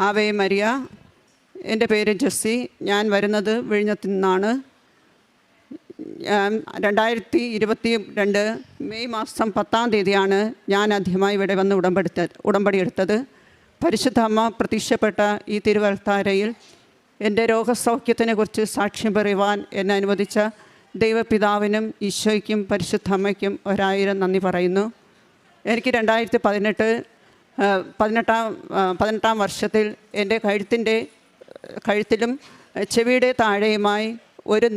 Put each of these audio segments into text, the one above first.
Ave Maria. എൻ്റെ പേര് Jessy. ഞാൻ വരുന്നത് വിഴിഞ്ഞത്തു നിന്നാണ്. 2022 മെയ് മാസം 10-ാം തീയതിയാണ് ഞാൻ ആദ്യമായി ഇവിടെ വന്ന് ഉടമ്പടി എടുത്തത്. പരിശുദ്ധ അമ്മ പ്രത്യക്ഷപ്പെട്ട ഈ തിരുവൽത്താരയിൽ എൻ്റെ രോഗസൗഖ്യത്തിനെക്കുറിച്ച് സാക്ഷ്യം പറയുവാൻ എന്നെ അനുവദിച്ച ദൈവപിതാവിനും ഈശോയ്ക്കും പരിശുദ്ധ അമ്മയ്ക്കും 1000 നന്ദി പറയുന്നു. എനിക്ക് 2018 വർഷത്തിൽ എൻ്റെ കഴുത്തിലും ചെവിയുടെ താഴെയുമായി ഒരു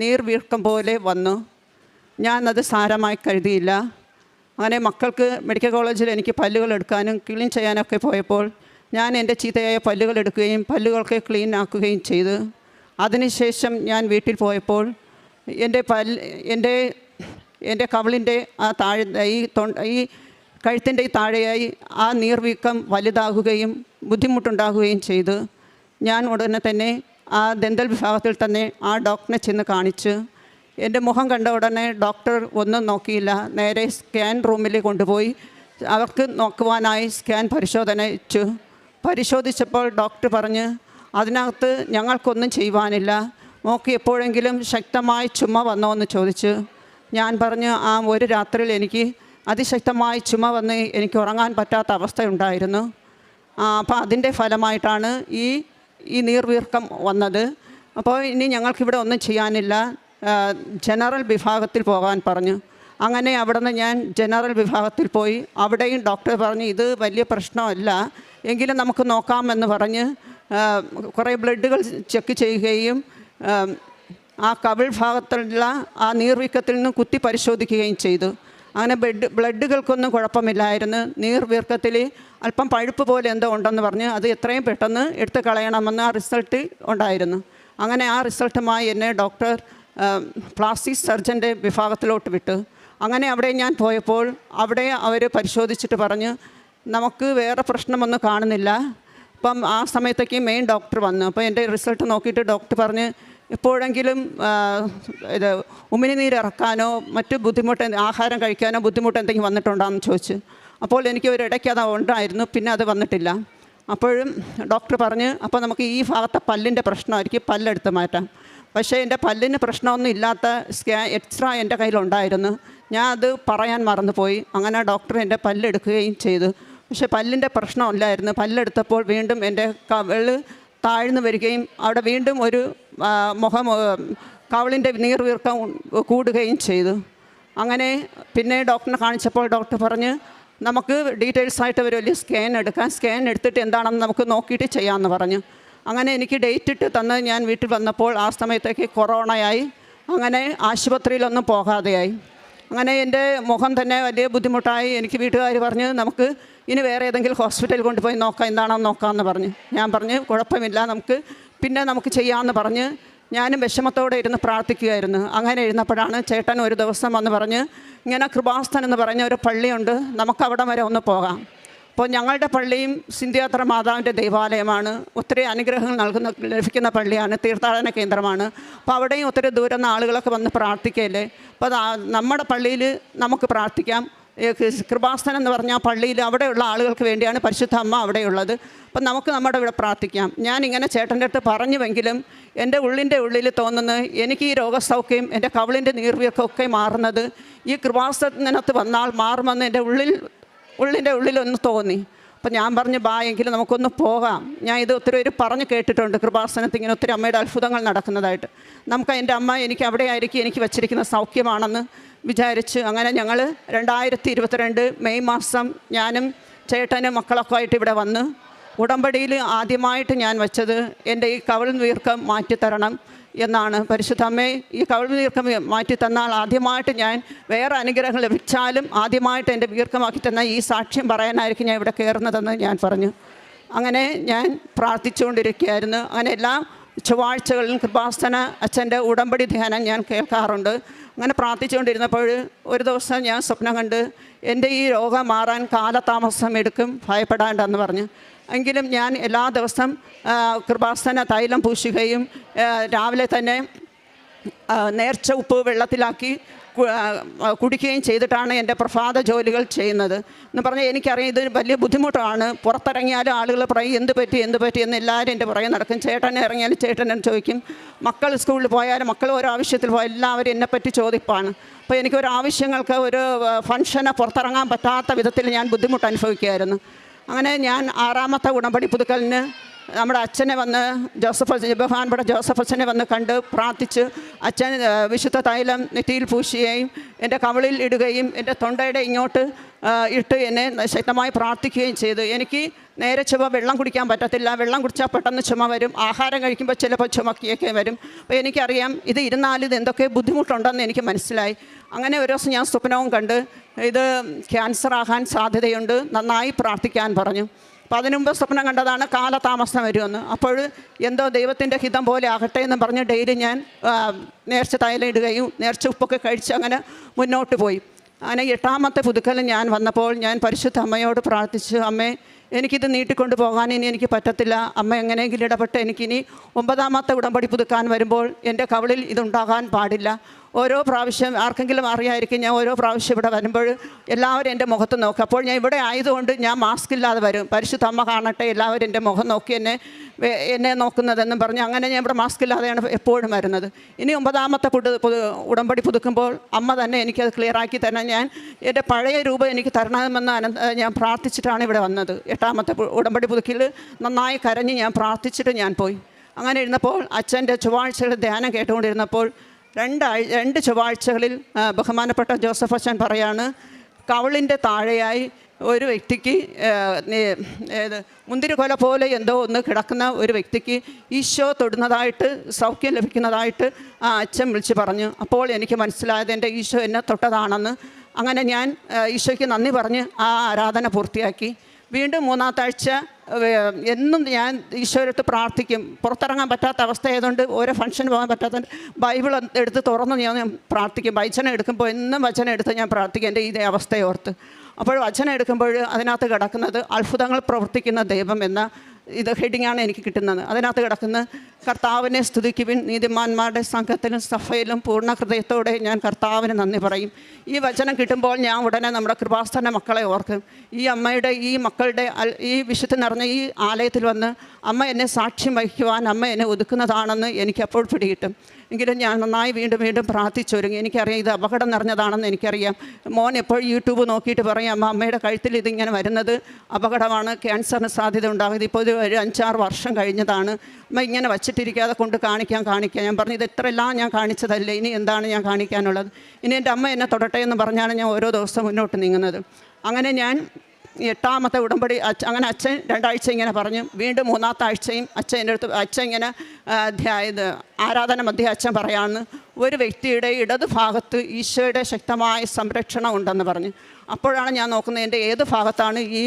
നീർവീർക്കം പോലെ വന്നു. ഞാനത് സാരമായി കരുതിയില്ല. അങ്ങനെ മക്കൾക്ക് മെഡിക്കൽ കോളേജിൽ എനിക്ക് പല്ലുകൾ എടുക്കാനും ക്ലീൻ ചെയ്യാനൊക്കെ പോയപ്പോൾ ഞാൻ എൻ്റെ ചീത്തയായ പല്ലുകൾ എടുക്കുകയും പല്ലുകൾക്ക് ക്ലീൻ ആക്കുകയും ചെയ്തു. അതിനുശേഷം ഞാൻ വീട്ടിൽ പോയപ്പോൾ എൻ്റെ കവിളിൻ്റെ ആ ഈ കഴുത്തിൻ്റെ താഴെയായി ആ നീർവീക്കം വലുതാകുകയും ബുദ്ധിമുട്ടുണ്ടാകുകയും ചെയ്തു. ഞാൻ ഉടനെ തന്നെ ആ ദന്തൽ വിഭാഗത്തിൽ തന്നെ ആ ഡോക്ടറിനെ ചെന്ന് കാണിച്ചു. എൻ്റെ മുഖം കണ്ട ഉടനെ ഡോക്ടർ ഒന്നും നോക്കിയില്ല, നേരെ സ്കാൻ റൂമിൽ കൊണ്ടുപോയി അവർക്ക് നോക്കുവാനായി സ്കാൻ പരിശോധിച്ചപ്പോൾ ഡോക്ടർ പറഞ്ഞ് അതിനകത്ത് ഞങ്ങൾക്കൊന്നും ചെയ്യുവാനില്ല, നോക്കി എപ്പോഴെങ്കിലും ശക്തമായി ചുമ വന്നോ എന്ന് ചോദിച്ചു. ഞാൻ പറഞ്ഞു ഒരു രാത്രിയിൽ എനിക്ക് അതിശക്തമായി ചുമ വന്ന് എനിക്ക് ഉറങ്ങാൻ പറ്റാത്ത അവസ്ഥയുണ്ടായിരുന്നു. അപ്പോൾ അതിൻ്റെ ഫലമായിട്ടാണ് ഈ നീർവീർക്കം വന്നത്. അപ്പോൾ ഇനി ഞങ്ങൾക്കിവിടെ ഒന്നും ചെയ്യാനില്ല, ജനറൽ വിഭാഗത്തിൽ പോകാൻ പറഞ്ഞു. അങ്ങനെ അവിടെ നിന്ന് ഞാൻ ജനറൽ വിഭാഗത്തിൽ പോയി. അവിടെയും ഡോക്ടർ പറഞ്ഞു ഇത് വലിയ പ്രശ്നമല്ല, എങ്കിലും നമുക്ക് നോക്കാമെന്ന് പറഞ്ഞ് കുറേ ബ്ലഡുകൾ ചെക്ക് ചെയ്യുകയും ആ കവിൾ ഭാഗത്തുള്ള ആ നീർവീക്കത്തിൽ നിന്ന് കുത്തി പരിശോധിക്കുകയും ചെയ്തു. അങ്ങനെ ബ്ലഡുകൾക്കൊന്നും കുഴപ്പമില്ലായിരുന്നു. നീർവീർക്കത്തിൽ അല്പം പഴുപ്പ് പോലെ എന്തോ ഉണ്ടെന്ന് പറഞ്ഞ് അത് എത്രയും പെട്ടെന്ന് എടുത്ത് കളയണമെന്ന് ആ റിസൾട്ട് ഉണ്ടായിരുന്നു. അങ്ങനെ ആ റിസൾട്ടുമായി എന്നെ ഡോക്ടർ പ്ലാസ്റ്റിക് സർജൻ്റെ വിഭാഗത്തിലോട്ട് വിട്ടു. അങ്ങനെ അവിടെ ഞാൻ പോയപ്പോൾ അവിടെ അവർ പരിശോധിച്ചിട്ട് പറഞ്ഞ് നമുക്ക് വേറെ പ്രശ്നമൊന്നും കാണുന്നില്ല. അപ്പം ആ സമയത്തേക്ക് മെയിൻ ഡോക്ടർ വന്നു. അപ്പോൾ എൻ്റെ റിസൾട്ട് നോക്കിയിട്ട് ഡോക്ടർ പറഞ്ഞ് എപ്പോഴെങ്കിലും ഉമിനീര് ഇറക്കാനോ മറ്റ് ആഹാരം കഴിക്കാനോ ബുദ്ധിമുട്ട് എന്തെങ്കിലും വന്നിട്ടുണ്ടോയെന്ന് ചോദിച്ചു. അപ്പോൾ എനിക്ക് ഒരിടയ്ക്ക് അത് ഉണ്ടായിരുന്നു, പിന്നെ അത് വന്നിട്ടില്ല. അപ്പോഴും ഡോക്ടർ പറഞ്ഞ് അപ്പോൾ നമുക്ക് ഈ ഭാഗത്തെ പല്ലിൻ്റെ പ്രശ്നമായിരിക്കും, പല്ലെടുത്ത് മാറ്റാം. പക്ഷേ എൻ്റെ പല്ലിന് പ്രശ്നമൊന്നും ഇല്ലാത്ത എക്സ്ട്രാ എൻ്റെ കയ്യിലുണ്ടായിരുന്നു, ഞാൻ അത് പറയാൻ മറന്നുപോയി. അങ്ങനെ ഡോക്ടർ എൻ്റെ പല്ലെടുക്കുകയും ചെയ്തു. പക്ഷേ പല്ലിൻ്റെ പ്രശ്നമില്ലായിരുന്നു. പല്ലെടുത്തപ്പോൾ വീണ്ടും എൻ്റെ കവിള് താഴ്ന്നു വരികയും അവിടെ വീണ്ടും ഒരു കവിളിൻ്റെ നീർവീർക്കം കൂടുകയും ചെയ്തു. അങ്ങനെ പിന്നെ ഡോക്ടറിനെ കാണിച്ചപ്പോൾ ഡോക്ടർ പറഞ്ഞ് നമുക്ക് ഡീറ്റെയിൽസായിട്ട് ഒരു വലിയ സ്കാൻ എടുക്കാം, സ്കാൻ എടുത്തിട്ട് എന്താണെന്ന് നമുക്ക് നോക്കിയിട്ട് ചെയ്യാമെന്ന് പറഞ്ഞു. അങ്ങനെ എനിക്ക് ഡേറ്റ് ഇട്ട് തന്ന് ഞാൻ വീട്ടിൽ വന്നപ്പോൾ ആ സമയത്തേക്ക് കൊറോണയായി. അങ്ങനെ ആശുപത്രിയിലൊന്നും പോകാതെയായി. അങ്ങനെ എൻ്റെ മുഖം തന്നെ വലിയ ബുദ്ധിമുട്ടായി. എനിക്ക് വീട്ടുകാർ പറഞ്ഞ് നമുക്ക് ഇനി വേറെ ഏതെങ്കിലും ഹോസ്പിറ്റലിൽ കൊണ്ടുപോയി നോക്കാം, എന്താണെന്ന് നോക്കാമെന്ന് പറഞ്ഞു. ഞാൻ പറഞ്ഞു കുഴപ്പമില്ല, നമുക്ക് ചെയ്യാമെന്ന് പറഞ്ഞ് ഞാനും വിഷമത്തോടെ ഇരുന്ന് പ്രാർത്ഥിക്കുകയായിരുന്നു. അങ്ങനെ ഇരുന്നപ്പോഴാണ് ചേട്ടൻ ഒരു ദിവസം വന്ന് പറഞ്ഞ് ഇങ്ങനെ കൃപാസ്ഥൻ എന്ന് പറഞ്ഞ ഒരു പള്ളിയുണ്ട്, നമുക്കവിടെ വരെ ഒന്ന് പോകാം. അപ്പോൾ ഞങ്ങളുടെ പള്ളിയും സിന്ധ്യാത്ര മാതാവിൻ്റെ ദൈവാലയമാണ്, ഒത്തിരി അനുഗ്രഹങ്ങൾ ലഭിക്കുന്ന പള്ളിയാണ്, തീർത്ഥാടന കേന്ദ്രമാണ്. അപ്പോൾ അവിടെയും ഒത്തിരി ദൂരം നിന്ന് ആളുകളൊക്കെ വന്ന് പ്രാർത്ഥിക്കുകയല്ലേ. അപ്പോൾ നമ്മുടെ പള്ളിയിൽ നമുക്ക് പ്രാർത്ഥിക്കാം. കൃപാസ്ഥനം എന്ന് പറഞ്ഞാൽ പള്ളിയിൽ അവിടെയുള്ള ആളുകൾക്ക് വേണ്ടിയാണ് പരിശുദ്ധ അമ്മ അവിടെയുള്ളത്. അപ്പം നമുക്ക് നമ്മുടെ ഇവിടെ പ്രാർത്ഥിക്കാം. ഞാനിങ്ങനെ ചേട്ടൻ്റെ അടുത്ത് പറഞ്ഞുവെങ്കിലും എൻ്റെ ഉള്ളിൽ തോന്നുന്നത് എനിക്ക് ഈ രോഗസൗഖ്യം എൻ്റെ കവിളിൻ്റെ നീർവീർക്കമൊക്കെ മാറുന്നത് ഈ കൃപാസനത്തിനകത്ത് വന്നാൽ മാറുമെന്ന് എൻ്റെ ഉള്ളിൻ്റെ ഉള്ളിലൊന്ന് തോന്നി. അപ്പം ഞാൻ പറഞ്ഞു എങ്കിലും നമുക്കൊന്ന് പോകാം. ഞാൻ ഇത് ഒത്തിരി പേര് പറഞ്ഞു കേട്ടിട്ടുണ്ട്, കൃപാസനത്തിൽ ഇങ്ങനെ ഒത്തിരി അമ്മയുടെ അത്ഭുതങ്ങൾ നടക്കുന്നതായിട്ട്. നമുക്ക് എൻ്റെ അമ്മ എനിക്ക് അവിടെ ആയിരിക്കും എനിക്ക് വച്ചിരിക്കുന്ന സൗഖ്യമാണെന്ന് വിചാരിച്ച് അങ്ങനെ ഞങ്ങൾ 2022 മെയ് മാസം ഞാനും ചേട്ടനും മക്കളൊക്കെ ആയിട്ട് ഇവിടെ വന്ന് ഉടമ്പടിയിൽ ആദ്യമായിട്ട് ഞാൻ വെച്ചത് എൻ്റെ ഈ കവിൾ വീർക്കം മാറ്റിത്തരണം എന്നാണ്. പരിശുദ്ധ അമ്മേ, ഈ കവിൾ വീർക്കം മാറ്റിത്തന്നാൽ ആദ്യമായിട്ട് ഞാൻ വേറെ അനുഗ്രഹം ലഭിച്ചാലും ആദ്യമായിട്ട് എൻ്റെ വീർക്കമാക്കി തന്ന ഈ സാക്ഷ്യം പറയാനായിരിക്കും ഞാൻ ഇവിടെ കയറുന്നതെന്ന് ഞാൻ പറഞ്ഞു. അങ്ങനെ ഞാൻ പ്രാർത്ഥിച്ചുകൊണ്ടിരിക്കുകയായിരുന്നു. അങ്ങനെ എല്ലാ ചൊവ്വാഴ്ചകളിലും കൃപാസന അച്ഛൻ്റെ ഉടമ്പടി ധ്യാനം ഞാൻ കേൾക്കാറുണ്ട്. അങ്ങനെ പ്രാർത്ഥിച്ചുകൊണ്ടിരുന്നപ്പോൾ ഒരു ദിവസം ഞാൻ സ്വപ്നം കണ്ട് എൻ്റെ ഈ രോഗം മാറാൻ കാലതാമസം എടുക്കും, ഭയപ്പെടാണ്ടെന്ന് പറഞ്ഞു. എങ്കിലും ഞാൻ എല്ലാ ദിവസം കൃപാസന തൈലം പൂശുകയും രാവിലെ തന്നെ നേർച്ച ഉപ്പ് വെള്ളത്തിലാക്കി കുടിക്കുകയും ചെയ്തിട്ടാണ് എൻ്റെ പ്രഭാത ജോലികൾ ചെയ്യുന്നത് എന്ന് പറഞ്ഞാൽ എനിക്കറിയാം ഇത് വലിയ ബുദ്ധിമുട്ടാണ്. പുറത്തിറങ്ങിയാലും ആളുകൾ പറയും എന്ത് പറ്റി എന്ന് എല്ലാവരും എൻ്റെ പുറകെ നടക്കും. ചേട്ടനെ ഇറങ്ങിയാലും ചേട്ടനെ ചോദിക്കും. മക്കൾ സ്കൂളിൽ പോയാലും മക്കൾ ഓരോ ആവശ്യത്തിൽ പോയാൽ എല്ലാവരും എന്നെപ്പറ്റി ചോദിപ്പാണ്. അപ്പോൾ എനിക്കൊരു ആവശ്യങ്ങൾക്ക് ഒരു ഫംഗ്ഷന് പുറത്തിറങ്ങാൻ പറ്റാത്ത വിധത്തിൽ ഞാൻ ബുദ്ധിമുട്ട് അനുഭവിക്കുകയായിരുന്നു. അങ്ങനെ ഞാൻ 6ാമത്തെ ഉടമ്പടി പുതുക്കലിന് നമ്മുടെ അച്ഛനെ വന്ന് ബഹുമാനപ്പെട്ട ജോസഫ് അച്ഛനെ വന്ന് കണ്ട് പ്രാർത്ഥിച്ച് അച്ഛൻ വിശുദ്ധ തൈലം നെറ്റിയിൽ പൂശുകയും എൻ്റെ കവിളിൽ ഇടുകയും എൻ്റെ തൊണ്ടയുടെ ഇങ്ങോട്ട് ഇട്ട് എന്നെ ശക്തമായി പ്രാർത്ഥിക്കുകയും ചെയ്തു. എനിക്ക് നേരെ ചുമ വെള്ളം കുടിക്കാൻ പറ്റത്തില്ല. വെള്ളം കുടിച്ചാൽ പെട്ടെന്ന് ചുമ വരും. ആഹാരം കഴിക്കുമ്പോൾ ചിലപ്പോൾ ചുമക്കിയൊക്കെ വരും. അപ്പോൾ എനിക്കറിയാം ഇത് ഇരുന്നാലും ഇത് എന്തൊക്കെ ബുദ്ധിമുട്ടുണ്ടെന്ന് എനിക്ക് മനസ്സിലായി. അങ്ങനെ ഒരു ദിവസം ഞാൻ സ്വപ്നവും കണ്ട് ഇത് ക്യാൻസർ ആകാൻ സാധ്യതയുണ്ട്, നന്നായി പ്രാർത്ഥിക്കാൻ പറഞ്ഞു. അപ്പോൾ അതിനു മുമ്പ് സ്വപ്നം കണ്ടതാണ് കാലതാമസം വരുമെന്ന്. അപ്പോൾ എന്തോ ദൈവത്തിൻ്റെ ഹിതം പോലെ ആകട്ടെ എന്ന് പറഞ്ഞ് ഡെയിലി ഞാൻ നേർച്ച തൈലം ഇടുകയും നേർച്ച ഉപ്പൊക്കെ കഴിച്ച് അങ്ങനെ മുന്നോട്ട് പോയി. അങ്ങനെ 8ാമത്തെ പുതുക്കലിൽ ഞാൻ വന്നപ്പോൾ ഞാൻ പരിശുദ്ധ അമ്മയോട് പ്രാർത്ഥിച്ചു, അമ്മേ എനിക്കിത് നീട്ടിക്കൊണ്ട് പോകാൻ ഇനി എനിക്ക് പറ്റത്തില്ല. അമ്മ എങ്ങനെയെങ്കിലും ഇടപെട്ട് എനിക്കിനി 9ാമത്തെ ഉടമ്പടി പുതുക്കാൻ വരുമ്പോൾ എൻ്റെ കവിളിൽ ഇതുണ്ടാകാൻ പാടില്ല. ഓരോ പ്രാവശ്യം ആർക്കെങ്കിലും അറിയായിരിക്കും ഞാൻ ഓരോ പ്രാവശ്യം ഇവിടെ വരുമ്പോൾ എല്ലാവരും എൻ്റെ മുഖത്ത് നോക്കും. അപ്പോൾ ഞാൻ ഇവിടെ ആയതുകൊണ്ട് ഞാൻ മാസ്ക് ഇല്ലാതെ വരും. പരിശുദ്ധ അമ്മ കാണട്ടെ എല്ലാവരും എൻ്റെ മുഖം നോക്കി എന്നെ നോക്കുന്നതെന്നും പറഞ്ഞ് അങ്ങനെ ഞാൻ ഇവിടെ മാസ്ക് ഇല്ലാതെയാണ് എപ്പോഴും വരുന്നത്. ഇനി 9ാമത്തെ ഉടമ്പടി പുതുക്കുമ്പോൾ അമ്മ തന്നെ എനിക്കത് ക്ലിയറാക്കി തരണം, ഞാൻ എൻ്റെ പഴയ രൂപം എനിക്ക് തരണമെന്ന് ഞാൻ പ്രാർത്ഥിച്ചിട്ടാണ് ഇവിടെ വന്നത്. 8ാമത്തെ ഉടമ്പടി പുതുക്കിൽ നന്നായി കരഞ്ഞ് ഞാൻ പ്രാർത്ഥിച്ചിട്ട് ഞാൻ പോയി. അങ്ങനെ ഇരുന്നപ്പോൾ അച്ഛൻ്റെ ചൊവ്വാഴ്ചയുടെ ധ്യാനം കേട്ടുകൊണ്ടിരുന്നപ്പോൾ 2 ചൊവ്വാഴ്ചകളിൽ ബഹുമാനപ്പെട്ട ജോസഫ് അച്ഛൻ പറയാണ്, കവിളിൻ്റെ താഴെയായി ഒരു വ്യക്തിക്ക് മുന്തിരിക്കൊല പോലെ എന്തോ ഒന്ന് കിടക്കുന്ന ഒരു വ്യക്തിക്ക് ഈശോ തൊടുന്നതായിട്ട് സൗഖ്യം ലഭിക്കുന്നതായിട്ട് ആ അച്ഛൻ വിളിച്ച് പറഞ്ഞു. അപ്പോൾ എനിക്ക് മനസ്സിലായത് എൻ്റെ ഈശോ എന്നെ തൊട്ടതാണെന്ന്. അങ്ങനെ ഞാൻ ഈശോയ്ക്ക് നന്ദി പറഞ്ഞ് ആ ആരാധന പൂർത്തിയാക്കി. വീണ്ടും 3ാമത്തെ ആഴ്ച എന്നും ഞാൻ ഈശോയുടെ പ്രാർത്ഥിക്കും. പുറത്തിറങ്ങാൻ പറ്റാത്ത അവസ്ഥയായതുകൊണ്ട് ഓരോ ഫംഗ്ഷന് പോകാൻ പറ്റാത്തതുകൊണ്ട് ബൈബിൾ എടുത്ത് തുറന്ന് ഞാൻ പ്രാർത്ഥിക്കും. വചനം എടുക്കുമ്പോൾ എന്നും വചനം എടുത്ത് ഞാൻ പ്രാർത്ഥിക്കും എൻ്റെ ഇതേ അവസ്ഥയോർത്ത്. അപ്പോൾ വചനം എടുക്കുമ്പോൾ അതിനകത്ത് കിടക്കുന്നത് അത്ഭുതങ്ങൾ പ്രവർത്തിക്കുന്ന ദൈവം എന്ന ഇത് ഹെഡിങ്ങാണ് എനിക്ക് കിട്ടുന്നത്. അതിനകത്ത് കിടക്കുന്ന കർത്താവിനെ സ്തുതിക്കുവിൻ, നീതിമാന്മാരുടെ സംഘത്തിലും സഭയിലും പൂർണ്ണ ഹൃദയത്തോടെ ഞാൻ കർത്താവിന് നന്ദി പറയും. ഈ വചനം കിട്ടുമ്പോൾ ഞാൻ ഉടനെ നമ്മുടെ കൃപാസന മക്കളെ ഓർക്കും. ഈ അമ്മയുടെ ഈ മക്കളുടെ ഈ വിശുദ്ധി നിറഞ്ഞ ഈ ആലയത്തിൽ വന്ന് അമ്മ എന്നെ സാക്ഷ്യം വഹിക്കുവാൻ അമ്മ എന്നെ ഒതുക്കുന്നതാണെന്ന് എനിക്കപ്പോൾ പിടികിട്ടും. എങ്കിലും ഞാൻ നന്നായി വീണ്ടും പ്രാർത്ഥിച്ചൊരുങ്ങി. എനിക്കറിയാം ഇത് അപകടം നിറഞ്ഞതാണെന്ന് എനിക്കറിയാം. മോൻ എപ്പോഴും യൂട്യൂബ് നോക്കിയിട്ട് പറയും, അമ്മയുടെ കഴുത്തിൽ ഇതിങ്ങനെ വരുന്നത് അപകടമാണ്, ക്യാൻസറിന് സാധ്യത ഉണ്ടാകുന്നത്. ഇപ്പോൾ ഒരു 5-6 വർഷം കഴിഞ്ഞതാണ്. അമ്മ ഇങ്ങനെ വച്ചിട്ടിരിക്കാതെ കൊണ്ട് കാണിക്കാം. ഞാൻ പറഞ്ഞു ഇത് എത്രയെല്ലാം ഞാൻ കാണിച്ചതല്ലേ, ഇനി എന്താണ് ഞാൻ കാണിക്കാനുള്ളത്, ഇനി എൻ്റെ അമ്മ എന്നെ തൊടട്ടെ എന്ന് പറഞ്ഞാണ് ഞാൻ ഓരോ ദിവസം മുന്നോട്ട് നീങ്ങുന്നത്. അങ്ങനെ ഞാൻ 8ാമത്തെ ഉടമ്പടി അങ്ങനെ അച്ഛൻ 2 ആഴ്ച ഇങ്ങനെ പറഞ്ഞു. വീണ്ടും 3ാമത്തെ ആഴ്ചയും അച്ഛൻ എൻ്റെ അടുത്ത് അച്ഛൻ ഇങ്ങനെ ആരാധന മധ്യ അച്ഛൻ പറയാമെന്ന് ഒരു വ്യക്തിയുടെ ഇടത് ഭാഗത്ത് ഈശോയുടെ ശക്തമായ സംരക്ഷണം ഉണ്ടെന്ന് പറഞ്ഞു. അപ്പോഴാണ് ഞാൻ നോക്കുന്നത് എൻ്റെ ഏത് ഭാഗത്താണ് ഈ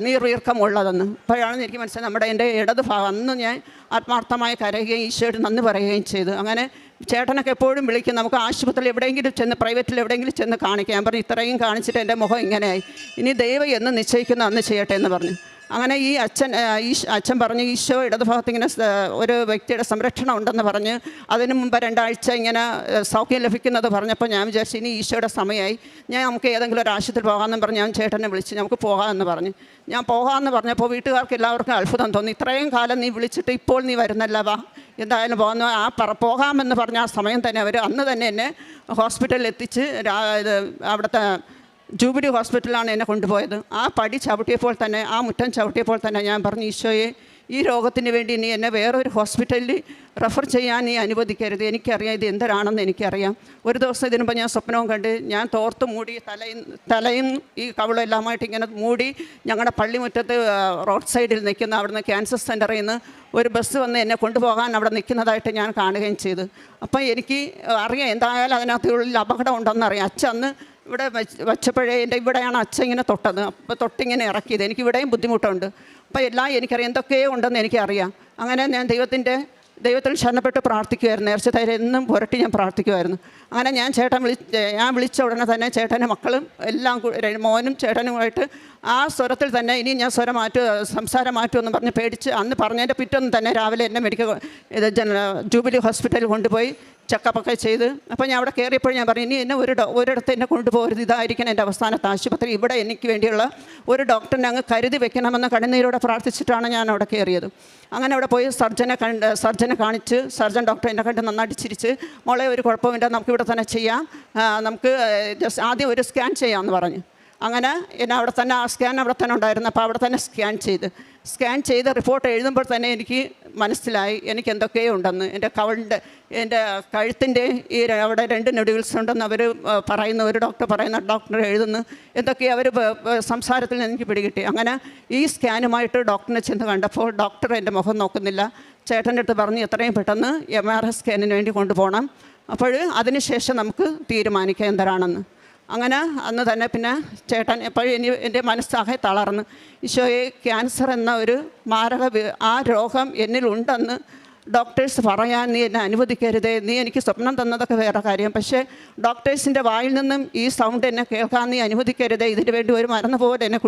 നീർവീർക്കമുള്ളതെന്ന്. അപ്പോഴാണ് എനിക്ക് മനസ്സിലായി എൻ്റെ ഇടത് ഭാഗം. അന്ന് ഞാൻ ആത്മാർത്ഥമായി കരയുകയും ഈശോയോട് നന്ദി പറയുകയും ചെയ്തു. അങ്ങനെ ചേട്ടനൊക്കെ എപ്പോഴും വിളിക്കും, നമുക്ക് ആശുപത്രിയിൽ എവിടെയെങ്കിലും ചെന്ന് പ്രൈവറ്റിൽ എവിടെയെങ്കിലും ചെന്ന് കാണിക്കാം. ഞാൻ പറഞ്ഞു ഇത്രയും കാണിച്ചിട്ട് എൻ്റെ മുഖം ഇങ്ങനെയായി, ഇനി ദൈവം എന്ന് നിശ്ചയിക്കുന്ന അന്ന് ചെയ്യട്ടെ എന്ന് പറഞ്ഞു. അങ്ങനെ ഈ അച്ഛൻ പറഞ്ഞു ഈശോ ഇടതുഭാഗത്ത് ഇങ്ങനെ ഒരു വ്യക്തിയുടെ സംരക്ഷണം ഉണ്ടെന്ന് പറഞ്ഞ് അതിന് മുമ്പ് 2 ആഴ്ച ഇങ്ങനെ സൗഖ്യം ലഭിക്കുന്നത് പറഞ്ഞപ്പോൾ ഞാൻ വിചാരിച്ചു ഇനി ഈശോയുടെ സമയമായി, നമുക്ക് ഏതെങ്കിലും ഒരു ആശുപത്രിയിൽ പോകാമെന്ന് പറഞ്ഞ് ഞാൻ ചേട്ടനെ വിളിച്ച് നമുക്ക് പോകാമെന്ന് പറഞ്ഞു. ഞാൻ പോകാമെന്ന് പറഞ്ഞപ്പോൾ വീട്ടുകാർക്ക് എല്ലാവർക്കും അത്ഭുതം തോന്നി. ഇത്രയും കാലം നീ വിളിച്ചിട്ട് ഇപ്പോൾ നീ വരുന്നല്ല, വാ എന്തായാലും പോകുന്നു. പോകാമെന്ന് പറഞ്ഞ ആ സമയം തന്നെ അവർ അന്ന് തന്നെ എന്നെ ഹോസ്പിറ്റലിൽ എത്തിച്ച് അവിടുത്തെ ജൂബിലി ഹോസ്പിറ്റലിലാണ് എന്നെ കൊണ്ടുപോയത്. ആ പടി ചവിട്ടിയപ്പോൾ തന്നെ, ആ മുറ്റം ചവിട്ടിയപ്പോൾ തന്നെ ഞാൻ പറഞ്ഞു ഈശോയെ ഈ രോഗത്തിന് വേണ്ടി നീ എന്നെ വേറൊരു ഹോസ്പിറ്റലിൽ റെഫർ ചെയ്യാൻ നീ അനുവദിക്കരുത്. എനിക്കറിയാം ഇത് എന്തരാണെന്ന് എനിക്കറിയാം. ഒരു ദിവസം ഇതിനുമ്പോൾ ഞാൻ സ്വപ്നവും കണ്ട് ഞാൻ തോർത്ത് മൂടി തലയും ഈ കവിളും എല്ലാമായിട്ട് ഇങ്ങനെ മൂടി ഞങ്ങളുടെ പള്ളിമുറ്റത്ത് റോഡ് സൈഡിൽ നിൽക്കുന്ന അവിടുന്ന് ക്യാൻസർ സെൻ്ററിൽ നിന്ന് ഒരു ബസ് വന്ന് എന്നെ കൊണ്ടുപോകാൻ അവിടെ നിൽക്കുന്നതായിട്ട് ഞാൻ കാണുകയും ചെയ്തു. അപ്പം എനിക്ക് അറിയാം എന്തായാലും അതിനകത്തുള്ളിൽ അപകടം ഉണ്ടെന്നറിയാം. അച്ഛൻ അന്ന് ഇവിടെ വച്ചപ്പോഴേ എൻ്റെ ഇവിടെയാണ് അച്ഛൻ ഇങ്ങനെ തൊട്ടത്. അപ്പോൾ തൊട്ടിങ്ങനെ ഇറക്കിയത്. എനിക്ക് ഇവിടെയും ബുദ്ധിമുട്ടുണ്ട്. അപ്പോൾ എല്ലാം എനിക്കറിയാം, എന്തൊക്കെയോ ഉണ്ടെന്ന് എനിക്കറിയാം. അങ്ങനെ ഞാൻ ദൈവത്തിൽ ശരണപ്പെട്ട് പ്രാർത്ഥിക്കുമായിരുന്നു. നേർച്ച തൈലം എന്നും പുരട്ടി ഞാൻ പ്രാർത്ഥിക്കുമായിരുന്നു. അങ്ങനെ ഞാൻ വിളിച്ച ഉടനെ തന്നെ ചേട്ടൻ്റെ മക്കളും എല്ലാം മോനും ചേട്ടനുമായിട്ട് ആ സ്വരത്തിൽ തന്നെ ഇനി ഞാൻ സ്വരം സംസാരം മാറ്റുമെന്ന് പറഞ്ഞ് പേടിച്ച് അന്ന് പറഞ്ഞതിൻ്റെ പിറ്റൊന്നും തന്നെ രാവിലെ എന്നെ ജൂബിലി ഹോസ്പിറ്റലിൽ കൊണ്ടുപോയി ചെക്കപ്പൊക്കെ ചെയ്ത്. അപ്പോൾ ഞാൻ അവിടെ കയറിയപ്പോൾ ഞാൻ പറഞ്ഞു, ഇനി എന്നെ ഒരിടത്ത് എന്നെ കൊണ്ടുപോകരുത്, ഇതായിരിക്കണം എൻ്റെ അവസാനത്തെ ആശുപത്രി, ഇവിടെ എനിക്ക് വേണ്ടിയുള്ള ഒരു ഡോക്ടറിനെ അങ്ങ് കരുതി വെക്കണമെന്ന് കണ്ണുനീരോടെ പ്രാർത്ഥിച്ചിട്ടാണ് ഞാൻ അവിടെ കയറിയത്. അങ്ങനെ അവിടെ പോയി സർജനെ കാണിച്ച് സർജൻ ഡോക്ടർ എന്നെ കണ്ട് നന്നായിട്ട് ചിരിച്ച്, മോളെ ഒരു കുഴപ്പമില്ല, നമുക്കിവിടെ തന്നെ ചെയ്യാം, നമുക്ക് ജസ്റ്റ് ആദ്യം ഒരു സ്കാൻ ചെയ്യാമെന്ന് പറഞ്ഞു. അങ്ങനെ എന്നെ അവിടെ തന്നെ ആ സ്കാൻ അവിടെ തന്നെ ഉണ്ടായിരുന്നു. അപ്പോൾ അവിടെ തന്നെ സ്കാൻ ചെയ്ത് റിപ്പോർട്ട് എഴുതുമ്പോൾ തന്നെ എനിക്ക് മനസ്സിലായി എനിക്ക് എന്തൊക്കെയോ ഉണ്ടെന്ന്. എൻ്റെ കഴുത്തിൻ്റെ അവിടെ 2 നെഡ്യൂൾസ് ഉണ്ടെന്ന് അവർ പറയുന്ന ഡോക്ടർ എഴുതുന്നു, എന്തൊക്കെയോ അവർ സംസാരത്തിൽ എനിക്ക് പിടികിട്ടി. അങ്ങനെ ഈ സ്കാനുമായിട്ട് ഡോക്ടറിനെ ചെന്ന് കണ്ടപ്പോൾ ഡോക്ടർ എൻ്റെ മുഖം നോക്കുന്നില്ല. ചേട്ടൻ്റെ അടുത്ത് പറഞ്ഞു എത്രയും പെട്ടെന്ന് MRI സ്കാനിന് വേണ്ടി കൊണ്ടുപോകണം, അപ്പോൾ അതിനുശേഷം നമുക്ക് തീരുമാനിക്കാം എന്താണെന്ന്. അങ്ങനെ അന്ന് തന്നെ പിന്നെ ചേട്ടൻ എപ്പോഴും എൻ്റെ മനസ്സാകെ തളർന്ന്, ഈശോയെ ക്യാൻസർ എന്ന ഒരു ആ രോഗം എന്നിലുണ്ടെന്ന് ഡോക്ടേഴ്സ് പറയാൻ നീ എന്നെ അനുവദിക്കരുതേ. നീ എനിക്ക് സ്വപ്നം തന്നതൊക്കെ വേറെ കാര്യം, പക്ഷേ ഡോക്ടേഴ്സിൻ്റെ വായിൽ നിന്നും ഈ സൗണ്ട് എന്നെ കേൾക്കാൻ നീ അനുവദിക്കരുതേ, ഇതിനു വേണ്ടി ഒരു മരുന്ന് പോലെ എന്നെ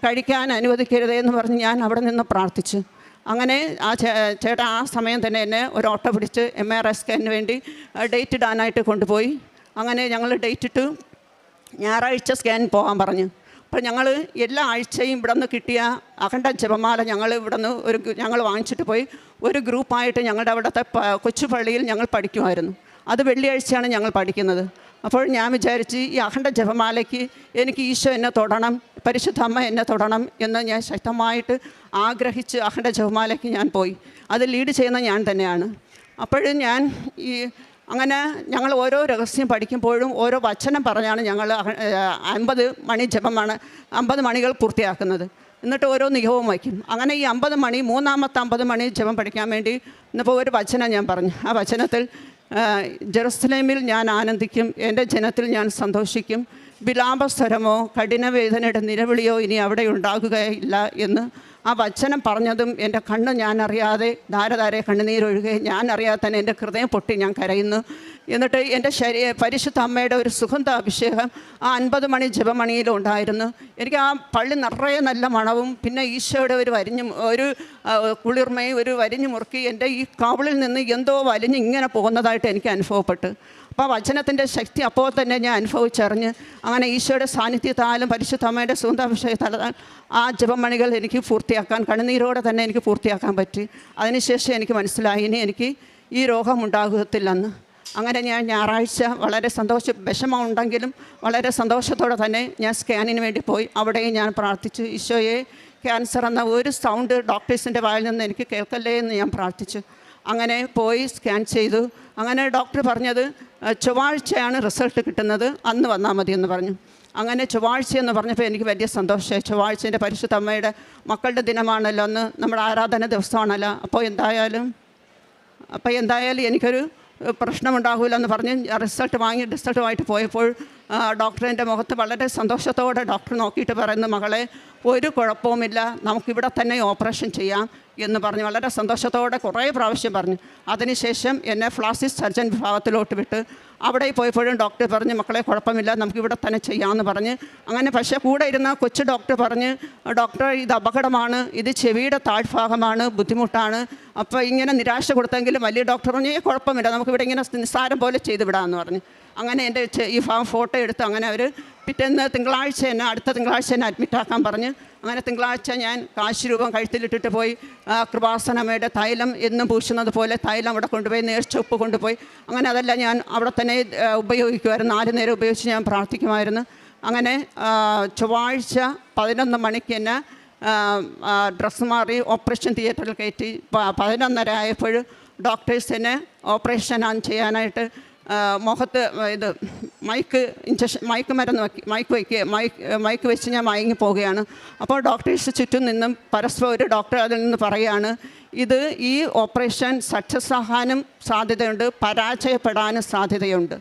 കഴിക്കാൻ അനുവദിക്കരുതേ എന്ന് പറഞ്ഞ് ഞാൻ അവിടെ നിന്ന് പ്രാർത്ഥിച്ചു. അങ്ങനെ ആ ചേട്ടൻ ആ സമയം തന്നെ എന്നെ ഒരു ഓട്ടോ പിടിച്ച് MRI സ്കാനിന് വേണ്ടി ഡേറ്റ് ഇടാനായിട്ട് കൊണ്ടുപോയി. അങ്ങനെ ഞങ്ങൾ ഡേറ്റ് ഇട്ടു. ഞായറാഴ്ച സ്കാൻ പോകാൻ പറഞ്ഞു. അപ്പോൾ ഞങ്ങൾ എല്ലാ ആഴ്ചയും ഇവിടെ നിന്ന് കിട്ടിയ അഖണ്ഡ ജപമാല ഞങ്ങൾ വാങ്ങിച്ചിട്ട് പോയി ഒരു ഗ്രൂപ്പായിട്ട് ഞങ്ങളുടെ അവിടുത്തെ കൊച്ചു പള്ളിയിൽ ഞങ്ങൾ പഠിക്കുമായിരുന്നു. അത് വെള്ളിയാഴ്ചയാണ് ഞങ്ങൾ പഠിക്കുന്നത്. അപ്പോൾ ഞാൻ വിചാരിച്ച് ഈ അഖണ്ഡ ജപമാലയ്ക്ക് എനിക്ക് ഈശോ എന്നെ തൊടണം, പരിശുദ്ധ അമ്മ എന്നെ തൊടണം എന്ന് ഞാൻ ശക്തമായിട്ട് ആഗ്രഹിച്ച് അഖണ്ഡ ജപമാലയ്ക്ക് ഞാൻ പോയി. അത് ലീഡ് ചെയ്യുന്ന ഞാൻ തന്നെയാണ്. അപ്പോഴും ഞാൻ അങ്ങനെ ഞങ്ങൾ ഓരോ രഹസ്യം പഠിക്കുമ്പോഴും ഓരോ വചനം പറഞ്ഞാണ് ഞങ്ങൾ 50 മണി ജപമാണ് 50 മണികൾ പൂർത്തിയാക്കുന്നത്. എന്നിട്ട് ഓരോ നിയോഗവും വയ്ക്കും. അങ്ങനെ ഈ 50 മണി മൂന്നാമത്തെ 50 മണി ജപം പഠിക്കാൻ വേണ്ടി ഇന്നിപ്പോൾ ഒരു വചനം ഞാൻ പറഞ്ഞു. ആ വചനത്തിൽ ജെറുസലേമിൽ ഞാൻ ആനന്ദിക്കും, എൻ്റെ ജനത്തിൽ ഞാൻ സന്തോഷിക്കും, വിലാപസ്വരമോ കഠിനവേദനയുടെ നിലവിളിയോ ഇനി അവിടെ ഉണ്ടാകുകയില്ല എന്ന് ആ വചനം പറഞ്ഞതും എൻ്റെ കണ്ണ് ഞാൻ അറിയാതെ ധാരധാരെ കണ്ണുനീരൊഴുകെ ഞാൻ അറിയാതെ തന്നെ എൻ്റെ ഹൃദയം പൊട്ടി ഞാൻ കരയുന്നു. എന്നിട്ട് എൻ്റെ പരിശുദ്ധ അമ്മയുടെ ഒരു സുഗന്ധ അഭിഷേകം ആ 50 മണി ജപമണിയിലുണ്ടായിരുന്നു. എനിക്ക് ആ പള്ളി നിറയെ നല്ല മണവും പിന്നെ ഈശോയുടെ ഒരു കുളിർമയും ഒരു വരിഞ്ഞു മുറുക്കി എൻ്റെ ഈ കവിളിൽ നിന്ന് എന്തോ വലിഞ്ഞ് ഇങ്ങനെ പോകുന്നതായിട്ട് എനിക്ക് അനുഭവപ്പെട്ടു. അപ്പോൾ വചനത്തിൻ്റെ ശക്തി അപ്പോൾ തന്നെ ഞാൻ അനുഭവിച്ചറിഞ്ഞ് അങ്ങനെ ഈശോയുടെ സാന്നിധ്യത്താലും പരിശുദ്ധ അമ്മയുടെ സുഗന്ധാഭിഷേകത്താലും ആ ജപമണികൾ എനിക്ക് പൂർത്തിയാക്കാൻ കണ്ണുനീരോടെ തന്നെ എനിക്ക് പൂർത്തിയാക്കാൻ പറ്റി. അതിനുശേഷം എനിക്ക് മനസ്സിലായി ഇനി എനിക്ക് ഈ രോഗം ഉണ്ടാകത്തില്ലെന്ന്. അങ്ങനെ ഞാൻ ഞായറാഴ്ച വളരെ വിഷമമുണ്ടെങ്കിലും വളരെ സന്തോഷത്തോടെ തന്നെ ഞാൻ സ്കാനിന് വേണ്ടി പോയി. അവിടെയും ഞാൻ പ്രാർത്ഥിച്ചു, ഈശോയെ ക്യാൻസർ എന്ന ഒരു സൗണ്ട് ഡോക്ടേഴ്സിൻ്റെ വായിൽ നിന്ന് എനിക്ക് കേൾക്കല്ലേ എന്ന് ഞാൻ പ്രാർത്ഥിച്ചു. അങ്ങനെ പോയി സ്കാൻ ചെയ്തു. അങ്ങനെ ഡോക്ടർ പറഞ്ഞത് ചൊവ്വാഴ്ചയാണ് റിസൾട്ട് കിട്ടുന്നത്, അന്ന് വന്നാൽ മതി എന്ന് പറഞ്ഞു. അങ്ങനെ ചൊവ്വാഴ്ച എന്ന് പറഞ്ഞപ്പോൾ എനിക്ക് വലിയ സന്തോഷമായി. ചൊവ്വാഴ്ചൻ്റെ പരിശുദ്ധ അമ്മയുടെ മക്കളുടെ ദിനമാണല്ലോ, അന്ന് നമ്മുടെ ആരാധന ദിവസമാണല്ലോ. അപ്പോൾ എന്തായാലും എനിക്കൊരു പ്രശ്നമുണ്ടാകില്ല എന്ന് പറഞ്ഞ് റിസൾട്ടുമായിട്ട് പോയപ്പോൾ ഡോക്ടർ എൻ്റെ മുഖത്ത് വളരെ സന്തോഷത്തോടെ ഡോക്ടർ നോക്കിയിട്ട് പറയുന്നു, മകളെ ഒരു കുഴപ്പവുമില്ല, നമുക്കിവിടെ തന്നെ ഓപ്പറേഷൻ ചെയ്യാം എന്ന് പറഞ്ഞ് വളരെ സന്തോഷത്തോടെ കുറേ പ്രാവശ്യം പറഞ്ഞു. അതിനുശേഷം എന്നെ പ്ലാസ്റ്റിക് സർജൻ വിഭാഗത്തിലോട്ട് വിട്ട് അവിടെ പോയപ്പോഴും ഡോക്ടർ പറഞ്ഞ് മക്കളെ കുഴപ്പമില്ല, നമുക്കിവിടെ തന്നെ ചെയ്യാമെന്ന് പറഞ്ഞ് അങ്ങനെ. പക്ഷേ കൂടെ ഇരുന്ന കൊച്ചു ഡോക്ടർ പറഞ്ഞ്, ഡോക്ടർ ഇത് അപകടമാണ്, ഇത് ചെവിയുടെ താഴ്ഭാഗമാണ്, ബുദ്ധിമുട്ടാണ്. അപ്പോൾ ഇങ്ങനെ നിരാശ കൊടുത്തെങ്കിലും വലിയ ഡോക്ടർ പറഞ്ഞ് കുഴപ്പമില്ല, നമുക്കിവിടെ ഇങ്ങനെ നിസ്സാരം പോലെ ചെയ്ത് വിടാമെന്ന് പറഞ്ഞു. അങ്ങനെ എൻ്റെ ഈ ഭാഗം ഫോട്ടോ എടുത്ത് അങ്ങനെ അവർ പിറ്റേന്ന് അടുത്ത തിങ്കളാഴ്ച എന്നെ അഡ്മിറ്റാക്കാൻ പറഞ്ഞ്. അങ്ങനെ തിങ്കളാഴ്ച ഞാൻ കാശ് രൂപം കഴുത്തിലിട്ടിട്ട് പോയി കൃപാസനമ്മയുടെ തൈലം എന്നും പൂശുന്നത് പോലെ തൈലം അവിടെ കൊണ്ടുപോയി നേർച്ചൊപ്പ് കൊണ്ടുപോയി. അങ്ങനെ അതെല്ലാം ഞാൻ അവിടെ തന്നെ ഉപയോഗിക്കുമായിരുന്നു. 4 നേരം ഉപയോഗിച്ച് ഞാൻ പ്രാർത്ഥിക്കുമായിരുന്നു. അങ്ങനെ ചൊവ്വാഴ്ച 11 മണിക്ക് എന്നെ ഡ്രസ്സ് മാറി ഓപ്പറേഷൻ തിയേറ്ററിൽ കയറ്റി. 11:30 ആയപ്പോൾ ഡോക്ടേഴ്സ് എന്നെ ഓപ്പറേഷൻ ചെയ്യാനായിട്ട് മുഖത്ത് മൈക്ക് വെച്ച് ഞാൻ മയങ്ങി പോവുകയാണ്. അപ്പോൾ ഡോക്ടേഴ്സ് ചുറ്റും നിന്നും പരസ്പരം ഒരു ഡോക്ടർ അതിൽ നിന്ന് പറയുകയാണ്, ഈ ഓപ്പറേഷൻ സക്സസ് ആകാനും സാധ്യതയുണ്ട്, പരാജയപ്പെടാനും സാധ്യതയുണ്ട്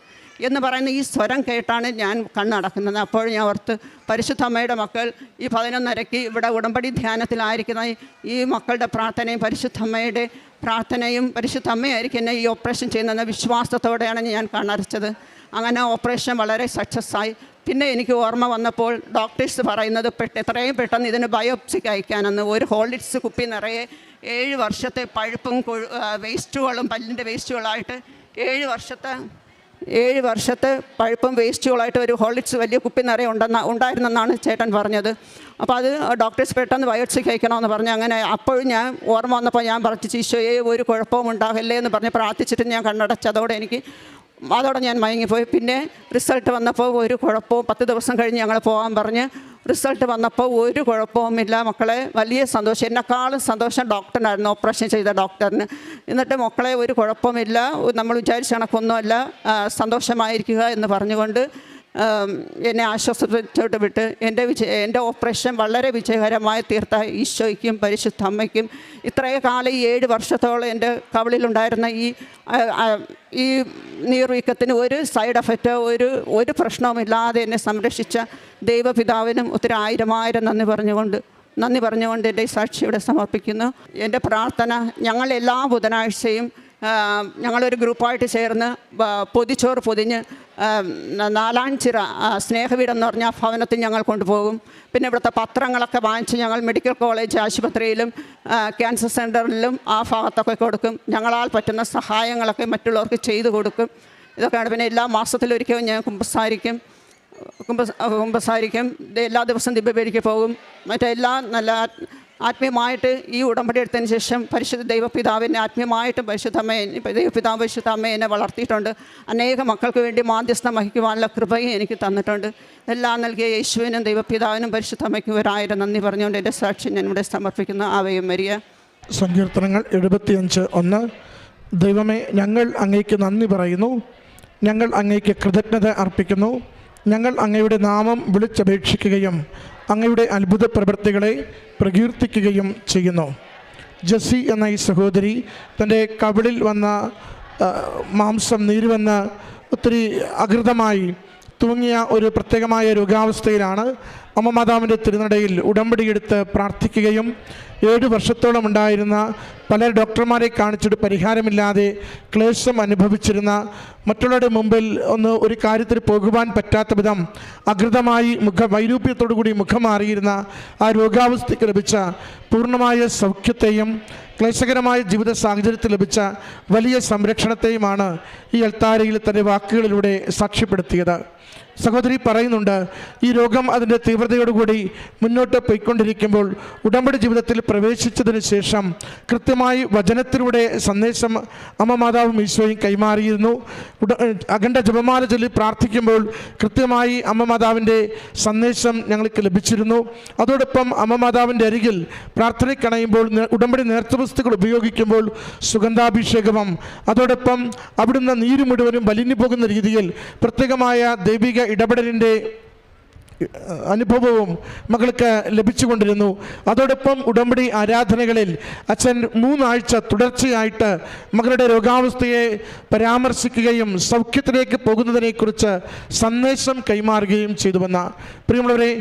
എന്ന് പറയുന്ന ഈ സ്വരം കേട്ടാണ് ഞാൻ കണ്ണടക്കുന്നത്. അപ്പോൾ ഞാൻ ഓർത്ത് പരിശുദ്ധ അമ്മയുടെ മക്കൾ ഈ 11:30 ഇവിടെ ഉടമ്പടി ധ്യാനത്തിലായിരിക്കുന്ന ഈ മക്കളുടെ പ്രാർത്ഥനയും പരിശുദ്ധ അമ്മയുടെ പ്രാർത്ഥനയും പരിശുദ്ധ അമ്മയായിരിക്കും എന്നെ ഈ ഓപ്പറേഷൻ ചെയ്യുന്ന വിശ്വാസത്തോടെയാണ് ഞാൻ കണ്ണടച്ചത്. അങ്ങനെ ഓപ്പറേഷൻ വളരെ സക്സസ്സായി. പിന്നെ എനിക്ക് ഓർമ്മ വന്നപ്പോൾ ഡോക്ടേഴ്സ് പറയുന്നത് എത്രയും പെട്ടെന്ന് ഇതിന് ബയോപ്സിക്ക് അയക്കാനെന്ന്. ഒരു ഹോർലിക്സ് കുപ്പി നിറയെ 7 വർഷത്തെ പഴുപ്പും വേസ്റ്റുകളും പല്ലിൻ്റെ വേസ്റ്റുകളായിട്ട് 7 വർഷത്തെ പഴുപ്പും വേസ്റ്റുകളായിട്ട് ഒരു ഹോർലിക്സ് വലിയ കുപ്പി നിറയെ ഉണ്ടായിരുന്നെന്നാണ് ചേട്ടൻ പറഞ്ഞത്. അപ്പോൾ അത് ഡോക്ടേഴ്സ് പെട്ടെന്ന് ബയോപ്സിക്ക് അയക്കണമെന്ന് പറഞ്ഞു. അങ്ങനെ അപ്പോഴും ഞാൻ ഓർമ്മ വന്നപ്പോൾ ഞാൻ പറഞ്ഞു, ഈശോയെ ഒരു കുഴപ്പവും ഉണ്ടാകല്ലേ എന്ന് പറഞ്ഞ് പ്രാർത്ഥിച്ചിട്ട് ഞാൻ കണ്ണടച്ചതോടെ ഞാൻ മയങ്ങിപ്പോയി. പിന്നെ റിസൾട്ട് വന്നപ്പോൾ ഒരു കുഴപ്പവും 10 ദിവസം കഴിഞ്ഞ് ഞങ്ങൾ പോകാൻ പറഞ്ഞ് റിസൾട്ട് വന്നപ്പോൾ ഒരു കുഴപ്പവുമില്ല മക്കളെ. വലിയ സന്തോഷം, എന്നെക്കാളും സന്തോഷം ഡോക്ടറിനായിരുന്നു, ഓപ്പറേഷൻ ചെയ്ത ഡോക്ടറിന്. എന്നിട്ട് മക്കളെ ഒരു കുഴപ്പമില്ല, നമ്മൾ വിചാരിച്ച കണക്കൊന്നുമല്ല, സന്തോഷമായിരിക്കുക എന്ന് പറഞ്ഞുകൊണ്ട് എന്നെ ആശ്വസിപ്പിച്ചോട്ട് വിട്ട് എൻ്റെ ഓപ്പറേഷൻ വളരെ വിജയകരമായി തീർത്ത ഈശോയ്ക്കും പരിശുദ്ധ അമ്മയ്ക്കും ഇത്രയും കാലം ഈ 7 വർഷത്തോളം എൻ്റെ കവിളിലുണ്ടായിരുന്ന ഈ നീർവീക്കത്തിന് ഒരു സൈഡ് എഫക്റ്റോ ഒരു പ്രശ്നവുമില്ലാതെ എന്നെ സംരക്ഷിച്ച ദൈവപിതാവിനും ഒത്തിരി ആയിരം നന്ദി പറഞ്ഞുകൊണ്ട് എൻ്റെ സാക്ഷി ഇവിടെ സമർപ്പിക്കുന്നു. എൻ്റെ പ്രാർത്ഥന, ഞങ്ങൾ എല്ലാ ബുധനാഴ്ചയും ഞങ്ങളൊരു ഗ്രൂപ്പായിട്ട് ചേർന്ന് പൊതിച്ചോറ് പൊതിഞ്ഞ് നാലാഞ്ചിറ സ്നേഹവീടെന്ന് പറഞ്ഞ ഭവനത്തിൽ ഞങ്ങൾ കൊണ്ടുപോകും. പിന്നെ ഇവിടുത്തെ പത്രങ്ങളൊക്കെ വാങ്ങിച്ച് ഞങ്ങൾ മെഡിക്കൽ കോളേജ് ആശുപത്രിയിലും ക്യാൻസർ സെൻ്ററിലും ആ ഭാഗത്തൊക്കെ കൊടുക്കും. ഞങ്ങളാൽ പറ്റുന്ന സഹായങ്ങളൊക്കെ മറ്റുള്ളവർക്ക് ചെയ്തു കൊടുക്കും. ഇതൊക്കെയാണ്. പിന്നെ എല്ലാ മാസത്തിലൊരിക്കലും ഞാൻ കുമ്പസാരിക്കും. എല്ലാ ദിവസവും ദിവ്യബലിക്ക് പോകും. മറ്റെല്ലാ നല്ല ആത്മീയമായിട്ട് ഈ ഉടമ്പടി എടുത്തതിന് ശേഷം പരിശുദ്ധ ദൈവപിതാവിനെ ആത്മീയമായിട്ടും ദൈവപിതാവ് പരിശുദ്ധ അമ്മയെ എന്നെ വളർത്തിയിട്ടുണ്ട്. അനേക മക്കൾക്ക് വേണ്ടി മാധ്യസ്ഥം വഹിക്കുവാനുള്ള കൃപയും എനിക്ക് തന്നിട്ടുണ്ട്. എല്ലാം നൽകിയ യേശുവിനും ദൈവപിതാവിനും പരിശുദ്ധ അമ്മയ്ക്കും 1000 നന്ദി പറഞ്ഞുകൊണ്ട് എൻ്റെ സാക്ഷി ഞാൻ ഇവിടെ സമർപ്പിക്കുന്നു. Ave Maria. സങ്കീർത്തനങ്ങൾ 75:1. ദൈവമേ, ഞങ്ങൾ അങ്ങേക്ക് നന്ദി പറയുന്നു, ഞങ്ങൾ അങ്ങേക്ക് കൃതജ്ഞത അർപ്പിക്കുന്നു, ഞങ്ങൾ അങ്ങയുടെ നാമം വിളിച്ചപേക്ഷിക്കുകയും അങ്ങയുടെ അത്ഭുത പ്രവൃത്തികളെ പ്രകീർത്തിക്കുകയും ചെയ്യുന്നു. ജെസ്സി എന്ന ഈ സഹോദരി തൻ്റെ കവിളിൽ വന്ന മാംസം നീരുവെന്ന് ഒത്തിരി അകൃതമായി തൂങ്ങിയ ഒരു പ്രത്യേകമായ രോഗാവസ്ഥയിലാണ്. അമ്മ മാതാവിൻ്റെ തിരുനടയിൽ ഉടമ്പടിയെടുത്ത് പ്രാർത്ഥിക്കുകയും 7 വർഷത്തോളം ഉണ്ടായിരുന്ന പല ഡോക്ടർമാരെ കാണിച്ചിട്ട് പരിഹാരമില്ലാതെ ക്ലേശം അനുഭവിച്ചിരുന്ന, മറ്റുള്ളവരുടെ മുമ്പിൽ ഒരു കാര്യത്തിൽ പോകുവാൻ പറ്റാത്ത വിധം അകൃതമായി വൈരൂപ്യത്തോടു കൂടി മുഖം മാറിയിരുന്ന ആ രോഗാവസ്ഥയ്ക്ക് ലഭിച്ച പൂർണ്ണമായ സൗഖ്യത്തെയും ക്ലേശകരമായ ജീവിത സാഹചര്യത്തിൽ ലഭിച്ച വലിയ സംരക്ഷണത്തെയുമാണ് ഈ അൾത്താരയിൽ തൻ്റെ വാക്കുകളിലൂടെ സാക്ഷ്യപ്പെടുത്തിയത്. സഹോദരി പറയുന്നുണ്ട്, ഈ രോഗം അതിൻ്റെ തീവ്രതയോടുകൂടി മുന്നോട്ട് പോയിക്കൊണ്ടിരിക്കുമ്പോൾ ഉടമ്പടി ജീവിതത്തിൽ പ്രവേശിച്ചതിന് ശേഷം കൃത്യമായി വചനത്തിലൂടെ സന്ദേശം അമ്മ മാതാവും ഈശോയും കൈമാറിയിരുന്നു. അഖണ്ഡ ജപമാല ചൊല്ലി പ്രാർത്ഥിക്കുമ്പോൾ കൃത്യമായി അമ്മ മാതാവിൻ്റെ സന്ദേശം ഞങ്ങൾക്ക് ലഭിച്ചിരുന്നു. അതോടൊപ്പം അമ്മ മാതാവിൻ്റെ അരികിൽ പ്രാർത്ഥനയ്ക്കണയുമ്പോൾ ഉടമ്പടി നേർച്ചവസ്തുക്കൾ ഉപയോഗിക്കുമ്പോൾ സുഗന്ധാഭിഷേകവും അതോടൊപ്പം അവിടുന്ന് നീര് മുഴുവനും വലിഞ്ഞു പോകുന്ന രീതിയിൽ പ്രത്യേകമായ ദൈവിക ഇടപെടലിൻ്റെ അനുഭവവും മകൾക്ക് ലഭിച്ചുകൊണ്ടിരുന്നു. അതോടൊപ്പം ഉടമ്പടി ആരാധനകളിൽ അച്ഛൻ 3 ആഴ്ച തുടർച്ചയായിട്ട് മകളുടെ രോഗാവസ്ഥയെ പരാമർശിക്കുകയും സൗഖ്യത്തിലേക്ക് പോകുന്നതിനെക്കുറിച്ച് സന്ദേശം കൈമാറുകയും ചെയ്തുവെന്ന പ്രിയമുള്ളവരെ,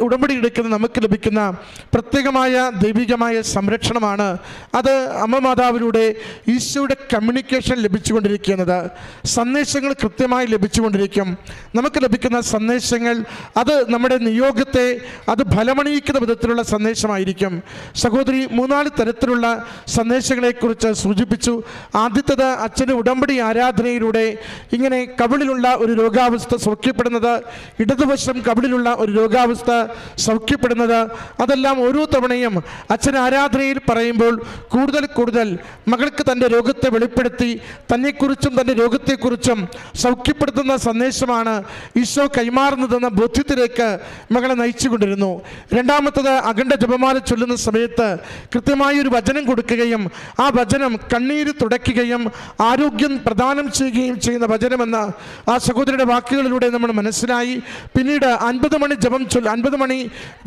ഉടമ്പടി എടുക്കുന്ന നമുക്ക് ലഭിക്കുന്ന പ്രത്യേകമായ ദൈവികമായ സംരക്ഷണമാണ്. അത് അമ്മ മാതാവിലൂടെ ഈശോയുടെ കമ്മ്യൂണിക്കേഷൻ ലഭിച്ചുകൊണ്ടിരിക്കുന്നത്. സന്ദേശങ്ങൾ കൃത്യമായി ലഭിച്ചുകൊണ്ടിരിക്കും. നമുക്ക് ലഭിക്കുന്ന സന്ദേശങ്ങൾ അത് നമ്മുടെ നിയോഗത്തെ അത് ഫലമണിയിക്കുന്ന വിധത്തിലുള്ള സന്ദേശമായിരിക്കും. സഹോദരി 3-4 തരത്തിലുള്ള സന്ദേശങ്ങളെക്കുറിച്ച് സൂചിപ്പിച്ചു. ആദ്യത്തേത് അച്ഛൻ്റെ ഉടമ്പടി ആരാധനയിലൂടെ ഇങ്ങനെ കവിളിലുള്ള ഒരു രോഗാവസ്ഥ സൗഖ്യപ്പെടുന്നത്, ഇടതുവശം കവിളിലുള്ള ഒരു രോഗാവസ്ഥ സൗഖ്യപ്പെടുന്നത്, അതെല്ലാം ഓരോ തവണയും അച്ഛൻ ആരാധനയിൽ പറയുമ്പോൾ കൂടുതൽ മകൾക്ക് തൻ്റെ രോഗത്തെ വെളിപ്പെടുത്തി തന്നെക്കുറിച്ചും തൻ്റെ രോഗത്തെക്കുറിച്ചും സൗഖ്യപ്പെടുത്തുന്ന സന്ദേശമാണ് ഈശോ കൈമാറുന്നതെന്ന ബോധ്യത്തിലേക്ക് മകളെ നയിച്ചുകൊണ്ടിരുന്നു. രണ്ടാമത്തത് അഖണ്ഡ ജപമാല ചൊല്ലുന്ന സമയത്ത് കൃത്യമായി ഒരു വചനം കൊടുക്കുകയും ആ വചനം കണ്ണീര് തുടയ്ക്കുകയും ആരോഗ്യം പ്രദാനം ചെയ്യുകയും ചെയ്യുന്ന വചനമെന്ന് ആ സഹോദരിയുടെ വാക്കുകളിലൂടെ നമ്മൾ മനസ്സിലായി. പിന്നീട് 50 മണി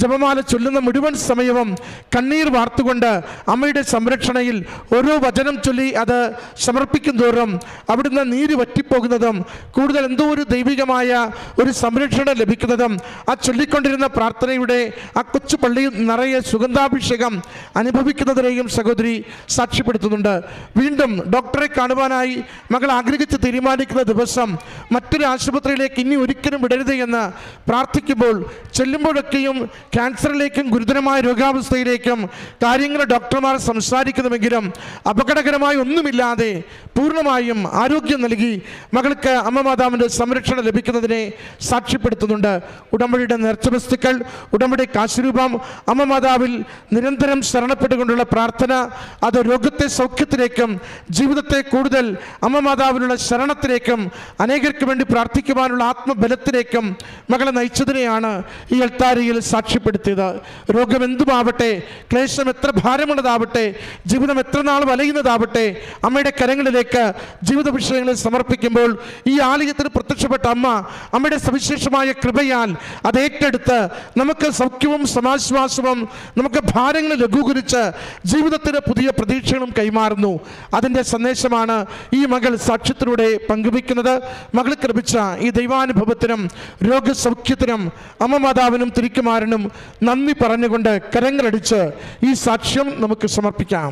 ജപമാല ചൊല്ലുന്ന മുഴുവൻ സമയവും കണ്ണീർ വാർത്തുകൊണ്ട് അമ്മയുടെ സംരക്ഷണയിൽ ഓരോ വചനം ചൊല്ലി അത് സമർപ്പിക്കും തോറും അവിടുന്ന് നീര് വറ്റിപ്പോകുന്നതും കൂടുതൽ എന്തോ ഒരു ദൈവികമായ ഒരു സംരക്ഷണം ലഭിക്കുന്നതും സമ്മതം ആ ചൊല്ലിക്കൊണ്ടിരുന്ന പ്രാർത്ഥനയുടെ ആ കൊച്ചു പള്ളി നിറയെ സുഗന്ധാഭിഷേകം അനുഭവിക്കുന്നതിനെയും സഹോദരി സാക്ഷ്യപ്പെടുത്തുന്നുണ്ട്. വീണ്ടും ഡോക്ടറെ കാണുവാനായി മകൾ ആഗ്രഹിച്ച് തീരുമാനിക്കുന്ന ദിവസം മറ്റൊരു ആശുപത്രിയിലേക്ക് ഇനി ഒരിക്കലും വിടരുത് എന്ന് പ്രാർത്ഥിക്കുമ്പോൾ ചെല്ലുമ്പോഴൊക്കെയും ക്യാൻസറിലേക്കും ഗുരുതരമായ രോഗാവസ്ഥയിലേക്കും കാര്യങ്ങൾ ഡോക്ടർമാർ സംസാരിക്കുന്നുവെങ്കിലും അപകടകരമായി ഒന്നുമില്ലാതെ പൂർണ്ണമായും ആരോഗ്യം നൽകി മകൾക്ക് അമ്മ മാതാവിൻ്റെ സംരക്ഷണം ലഭിക്കുന്നതിനെ സാക്ഷ്യപ്പെടുത്തുന്നുണ്ട്. ഉടമ്പടിയുടെ നേർച്ച വസ്തുക്കൾ, ഉടമ്പടി കാശുരൂപം, അമ്മ മാതാവിൽ നിരന്തരം ശരണപ്പെട്ടുകൊണ്ടുള്ള പ്രാർത്ഥന, അത് രോഗത്തെ സൗഖ്യത്തിലേക്കും ജീവിതത്തെ കൂടുതൽ അമ്മ മാതാവിലുള്ള ശരണത്തിലേക്കും അനേകർക്ക് വേണ്ടി പ്രാർത്ഥിക്കുവാനുള്ള ആത്മബലത്തിലേക്കും മകളെ നയിച്ചതിനെയാണ് ഈ അൾത്താരയിൽ സാക്ഷ്യപ്പെടുത്തിയത്. രോഗം എന്തുമാവട്ടെ, ക്ലേശം എത്ര ഭാരമുള്ളതാവട്ടെ, ജീവിതം എത്ര നാൾ വലയുന്നതാവട്ടെ, അമ്മയുടെ കരങ്ങളിലേക്ക് ജീവിത വിഷയങ്ങളെ സമർപ്പിക്കുമ്പോൾ ഈ ആലയത്തിൽ പ്രത്യക്ഷപ്പെട്ട അമ്മയുടെ സവിശേഷമായ കൃപയാൽ അത് ഏറ്റെടുത്ത് നമുക്ക് സൗഖ്യവും സമാശ്വാസവും, നമുക്ക് ഭാരങ്ങൾ ലഘൂകരിച്ച് ജീവിതത്തിന് പുതിയ പ്രതീക്ഷകളും കൈമാറുന്നു. അതിൻ്റെ സന്ദേശമാണ് ഈ മകൾ സാക്ഷ്യത്തിലൂടെ പങ്കുവയ്ക്കുന്നത്. മകൾക്ക് ലഭിച്ച ഈ ദൈവാനുഭവത്തിനും രോഗസൗഖ്യത്തിനും അമ്മ മാതാവിനും തിരുക്കുമാരനും നന്ദി പറഞ്ഞുകൊണ്ട് കരങ്ങളടിച്ച് ഈ സാക്ഷ്യം നമുക്ക് സമർപ്പിക്കാം.